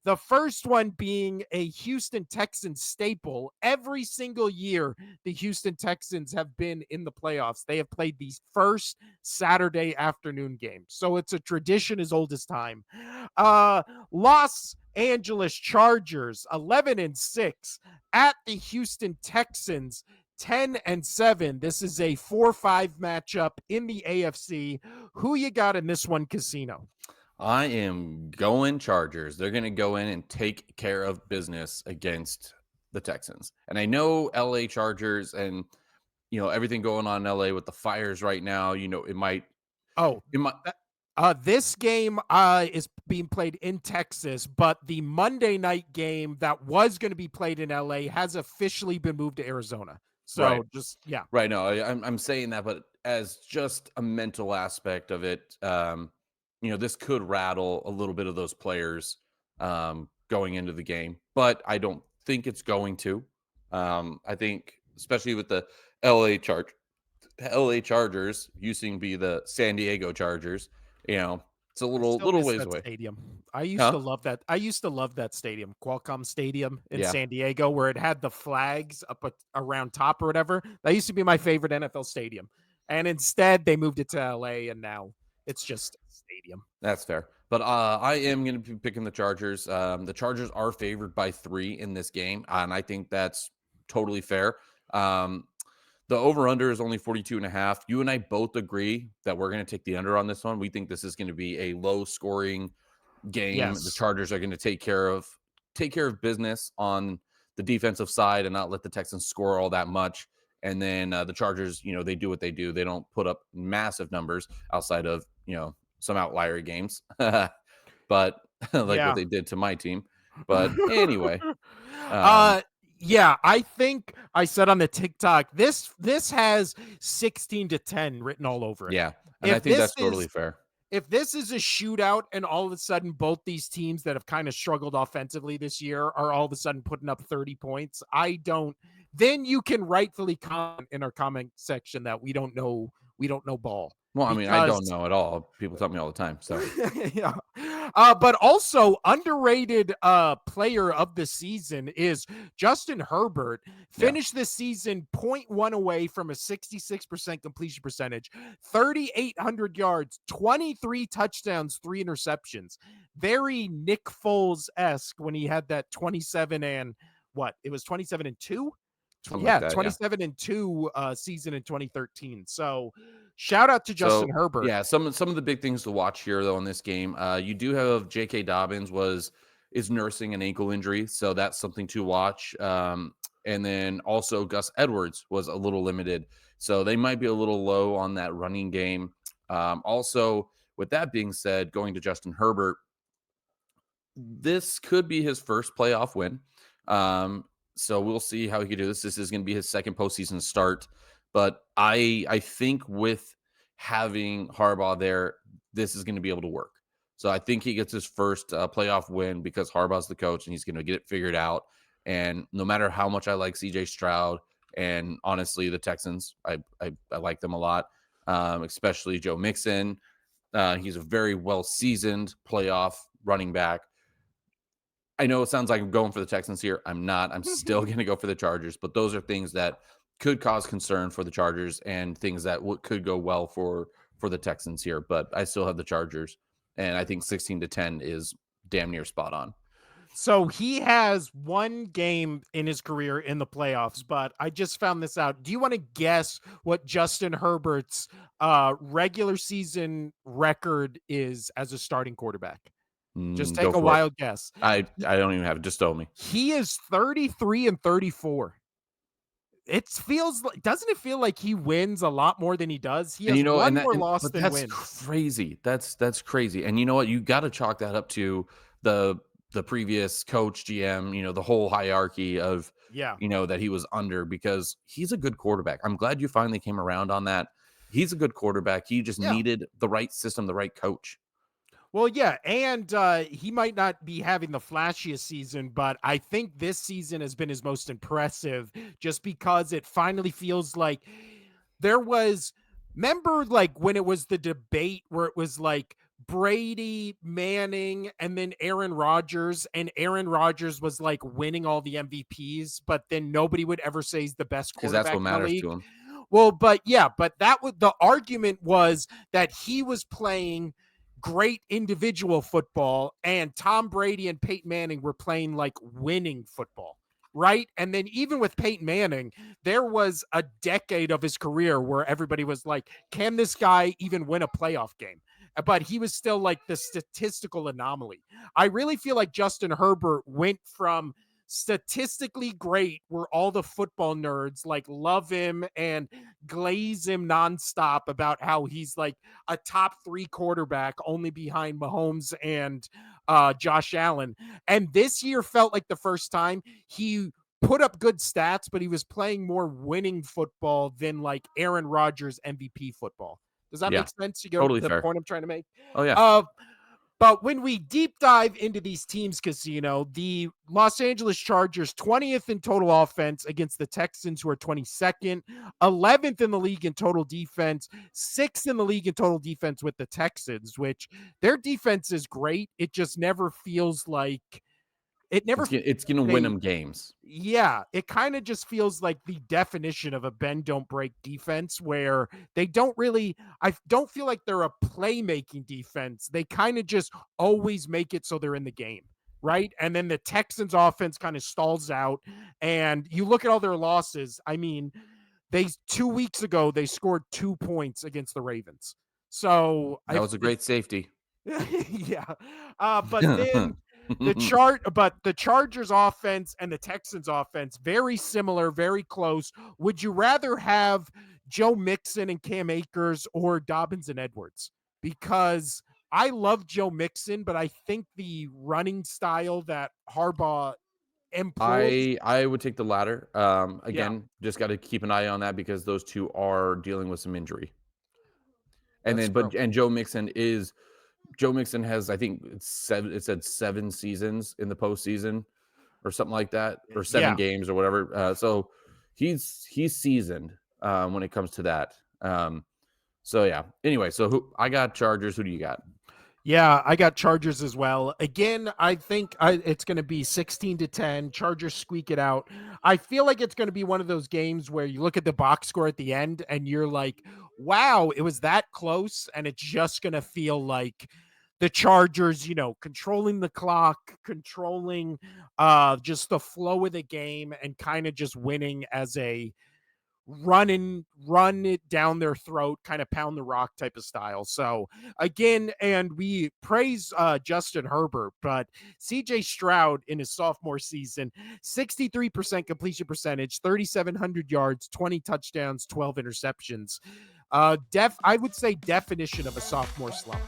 The first one being a Houston Texans staple. Every single year, the Houston Texans have been in the playoffs. They have played these first Saturday afternoon games. So it's a tradition as old as time. Los Angeles Chargers, 11-6 at the Houston Texans, 10-7. This is a 4-5 matchup in the AFC. Who you got in this one, Casino? I am going Chargers. They're going to go in and take care of business against the Texans. And I know LA Chargers and everything going on in LA with the fires right now, Oh, it might this game is being played in Texas, but the Monday night game that was going to be played in LA has officially been moved to Arizona. right. So just, yeah. Right. No, I'm saying that, but as just a mental aspect of it, this could rattle a little bit of those players going into the game, but I don't think it's going to. I think, especially with the LA Charge, LA Chargers using to be the San Diego Chargers, it's a I little still little miss ways that away. stadium. I used Huh? to love that. I used to love that stadium, Qualcomm Stadium in Yeah. San Diego, where it had the flags up around top or whatever. That used to be my favorite NFL stadium. And instead, they moved it to LA, and now it's just a stadium. That's fair. But I am going to be picking the Chargers. The Chargers are favored by 3 in this game, and I think that's totally fair. Um, the over-under is only 42.5. You and I both agree that we're going to take the under on this one. We think this is going to be a low-scoring game. The Yes. Chargers are going to take care of business on the defensive side and not let the Texans score all that much. And then the Chargers, they do what they do. They don't put up massive numbers outside of some outlier games, but like what Yeah. they did to my team. But anyway, um, uh yeah, I think I said on the TikTok, this has 16-10 written all over it. yeah, and I If think this that's totally is fair. if this is a shootout and all of a sudden both these teams that have kind of struggled offensively this year are all of a sudden putting up 30 points, then you can rightfully comment in our comment section that we don't know ball Well, I mean, I don't because know at all. People tell me all the time. So yeah. But also underrated player of the season is Justin Herbert. yeah, Finished this season point 0.1 away from a 66% completion percentage, 3,800 yards, 23 touchdowns, 3 interceptions. Very Nick Foles-esque when he had that 27 and what? It was 27 and 2? something like Yeah, that. Yeah. 27 and 2 season in 2013. So shout out to Justin So Herbert. yeah, some of the big things to watch here though in this game, you do have J.K. Dobbins is nursing an ankle injury, so that's something to watch. And then also Gus Edwards was a little limited, so they might be a little low on that running game. Also, with that being said, going to Justin Herbert, this could be his first playoff win. So we'll see how he can do this. This is going to be his second postseason start, but I think with having Harbaugh there, this is going to be able to work. So I think he gets his first playoff win because Harbaugh's the coach and he's going to get it figured out. And no matter how much I like CJ Stroud and honestly the Texans, I like them a lot, especially Joe Mixon. He's a very well seasoned playoff running back. I know it sounds like I'm going for the Texans here. I'm not. I'm still going to go for the Chargers, but those are things that could cause concern for the Chargers and things that could go well for the Texans here. But I still have the Chargers, and I think 16-10 is damn near spot on. So he has one game in his career in the playoffs, but I just found this out. Do you want to guess what Justin Herbert's regular season record is as a starting quarterback? Just Go take a for it. wild guess. I don't even have it. Just tell me. He is 33-34. It feels like, doesn't it feel like he wins a lot more than he does? He And has one more and loss but than that's wins. crazy. That's crazy. And you know what? You got to chalk that up to the the previous coach, GM, the whole hierarchy of Yeah. that he was under because he's a good quarterback. I'm glad you finally came around on that. He's a good quarterback. He just Yeah. needed the right system, the right coach. Well, yeah, and he might not be having the flashiest season, but I think this season has been his most impressive just because it finally feels like there was remember like when it was the debate where it was like Brady, Manning, and then Aaron Rodgers. And Aaron Rodgers was like winning all the MVPs, but then nobody would ever say he's the best because that's quarterback what in the matters league. to him. Well, but yeah, but that was the argument, was that he was playing great individual football and Tom Brady and Peyton Manning were playing like winning football. Right. And then even with Peyton Manning, there was a decade of his career where everybody was like, can this guy even win a playoff game? But he was still like the statistical anomaly. I really feel like Justin Herbert went from statistically great, where all the football nerds like love him and glaze him nonstop about how he's like a top 3 quarterback only behind Mahomes and Josh Allen. And this year felt like the first time he put up good stats, but he was playing more winning football than like Aaron Rodgers MVP football. Does that Yeah, make sense? You go totally the fair. point I'm trying to make? Oh yeah, Uh, but when we deep dive into these teams, Casino, the Los Angeles Chargers 20th in total offense against the Texans, who are 22nd, 11th in the league in total defense, 6th in the league in total defense with the Texans, which their defense is great. It just never feels like it never it's gonna win they them games. yeah, it kind of just feels like the definition of a bend don't break defense, where they don't really, I don't feel like they're a playmaking defense. They kind of just always make it so they're in the game, right? And then the Texans offense kind of stalls out, and you look at all their losses. I mean, they 2 weeks ago they scored 2 points against the Ravens. So That I was a great safety. yeah. But then the Chargers offense and the Texans offense, very similar, very close. Would you rather have Joe Mixon and Cam Akers or Dobbins and Edwards? Because I love Joe Mixon, but I think the running style that Harbaugh employs, I would take the latter. yeah, Again, just got to keep an eye on that because those two are dealing with some injury. And that's then, true. Joe Mixon has, I think it's seven. It said 7 seasons in the postseason or something like that, or seven Yeah. games or whatever. So he's seasoned when it comes to that. So yeah. Anyway, so who I got Chargers. Who do you got? Yeah, I got Chargers as well. Again, I think it's going to be 16-10. Chargers squeak it out. I feel like it's going to be one of those games where you look at the box score at the end and you're like, wow, it was that close. And it's just going to feel like the Chargers, controlling the clock, controlling just the flow of the game, and kind of just winning as a run it down their throat, kind of pound the rock type of style. So again, and we praise Justin Herbert, but CJ Stroud in his sophomore season, 63% completion percentage, 3,700 yards, 20 touchdowns, 12 interceptions. I would say definition of a sophomore slump.